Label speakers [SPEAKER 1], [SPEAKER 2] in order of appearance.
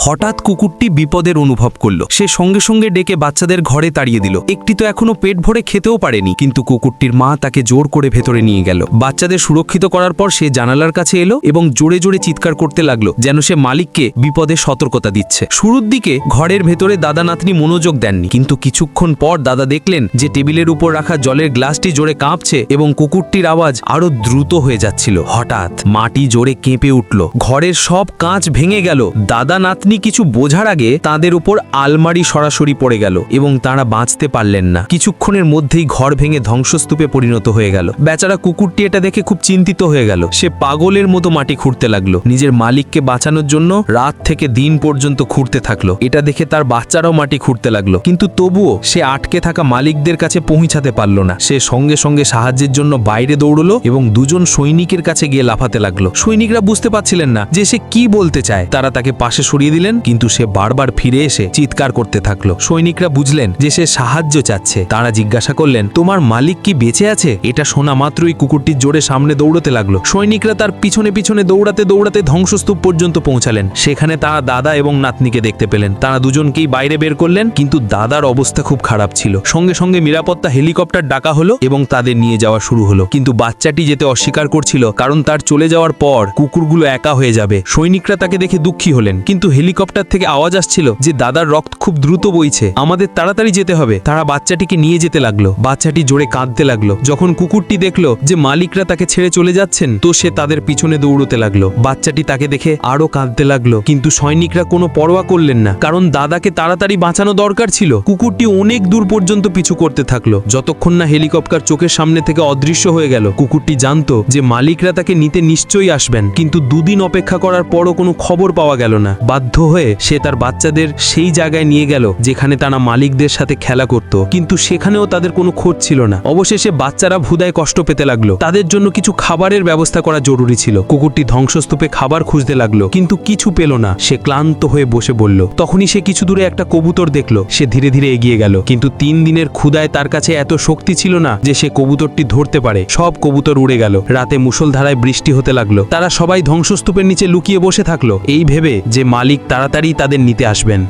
[SPEAKER 1] হঠাৎ কুকুরটি বিপদের অনুভব করল। সে সঙ্গে সঙ্গে ডেকে বাচ্চাদের ঘরে তাড়িয়ে দিল। একটি তো এখনো পেট ভরে খেতেও পারেনি, কিন্তু কুকুরটির মা তাকে জোর করে ভেতরে নিয়ে গেল। বাচ্চাদের সুরক্ষিত করার পর সে জানালার কাছে এলো এবং জোরে জোরে চিৎকার করতে লাগলো, যেন সে মালিককে বিপদে সতর্কতা দিচ্ছে। শুরুর দিকে ঘরের ভেতরে দাদা নাতনি মনোযোগ দেননি, কিন্তু কিছুক্ষণ পর দাদা দেখলেন যে টেবিলের উপর রাখা জলের গ্লাসটি জোরে কাঁপছে এবং কুকুরটির আওয়াজ আরো দ্রুত হয়ে যাচ্ছিল। হঠাৎ মাটি জোরে কেঁপে উঠল, ঘরের সব কাঁচ ভেঙে গেল। দাদা নাতনি কিছু বোঝার আগে তাদের উপর আলমারি সরাসরি পড়ে গেল এবং তারা বাঁচতে পারলেন না। কিছুক্ষণের মধ্যেই ঘর ভেঙে ধ্বংসস্তূপে পরিণত হয়ে গেল। বেচারা কুকুরটি এটা দেখে খুব চিন্তিত হয়ে গেল। সে পাগলের মতো মাটি খুঁড়তে লাগলো, নিজের মালিককে বাঁচানোর জন্য রাত থেকে দিন পর্যন্ত খুঁড়তে থাকলো। এটা দেখে তার বাচ্চারাও মাটি খুঁড়তে লাগলো, কিন্তু তবুও সে আটকে থাকা মালিকদের কাছে পৌঁছাতে পারল না। সে সঙ্গে সঙ্গে সাহায্যের জন্য বাইরে দৌড়লো এবং দুজন সৈনিকের কাছে গিয়ে লাফাতে লাগলো। সৈনিকরা বুঝতে পারছিলেন না যে সে কি বলতে চায়। তারা তাকে পাশে সরিয়ে দিলেন, কিন্তু সে বারবার ফিরে এসে চিৎকার করতে থাকলো। সৈনিকরা বুঝলেন যে সে সাহায্য চাচ্ছে। তারা জিজ্ঞাসা করলেন, তোমার মালিক কি বেঁচে আছে? এটা শোনা মাত্রই কুকুরটি জোরে সামনে দৌড়তে লাগলো। সৈনিকরা তার পিছনে পিছনে দৌড়াতে দৌড়াতে ধ্বংসস্তূপ পর্যন্ত পৌঁছালেন। সেখানে তারা দাদা এবং নাতনিকে দেখতে পেলেন। তারা দুজনকেই বাইরে বের করলেন, কিন্তু দাদার অবস্থা খুব খারাপ ছিল। সঙ্গে সঙ্গে নিরাপত্তা হেলিকপ্টার ডাকা হলো এবং তাদের নিয়ে যাওয়া শুরু হলো। কিন্তু বাচ্চাটি যেতে অস্বীকার করছিল, কারণ তার চলে যাওয়ার পর কুকুরগুলো একা হয়ে যাবে। সৈনিকরা তাকে দেখে দুঃখী হলেন, কিন্তু হেলিকপ্টার থেকে আওয়াজ আসছিল যে দাদার রক্ত খুব দ্রুত বইছে, আমাদের তাড়াতাড়ি যেতে হবে। তারা বাচ্চাটিকে নিয়ে যেতে লাগলো। বাচ্চাটি জোরে কাঁদতে লাগলো। যখন কুকুরটি দেখলো যে মালিকরা তাকে ছেড়ে চলে যাচ্ছেন, তো সে তাদের পিছনে দৌড়তে লাগলো। বাচ্চাটি তাকে দেখে আরো কাঁদতে লাগলো, কিন্তু সৈনিকরা কোনো পরোয়া করলেন না, কারণ দাদাকে তাড়াতাড়ি বাঁচানো দরকার ছিল। কুকুরটি অনেক দূর পর্যন্ত পিছু করতে থাকলো, যতক্ষণ না হেলিকপ্টার চোখের সামনে থেকে অদৃশ্য হয়ে গেল। কুকুরটি জানতো যে মালিকরা তাকে নিতে নিশ্চয়ই আসবেন, কিন্তু দুদিন অপেক্ষা করার পরও কোনো খবর পাওয়া গেল না। বাধ্য হয়ে সে তার বাচ্চাদের সেই জায়গায় নিয়ে গেল যেখানে তারা মালিকদের সাথে খেলা করত, কিন্তু সেখানেও তাদের কোনো খোঁজ ছিল না। অবশেষে বাচ্চারা ভুদায় কষ্ট পেতে লাগলো। তাদের জন্য কিছু খাবারের ব্যবস্থা করা জরুরি ছিল। কুকুরটি ধ্বংসস্তূপে খাবার খুঁজতে লাগলো, কিন্তু কিছু পেল না। সে ক্লান্ত হয়ে বসে বলল। তখনই সে কিছু দূরে একটা কবুতর দেখলো। সে ধীরে ধীরে এগিয়ে গেল, কিন্তু 3 দিনের ক্ষুধায় তার কাছে এত শক্তি ছিল না যে সে কবুতরটি ধরতে পারে। সব কবুতর উড়ে গেল। রাতে মুষলধারায় বৃষ্টি হতে লাগলো। তারা সবাই ধ্বংসস্তূপের নিচে লুকিয়ে বসে থাকলো, এই ভেবে যে মালিক তাড়াতাড়ি তাদের নিতে আসবেন।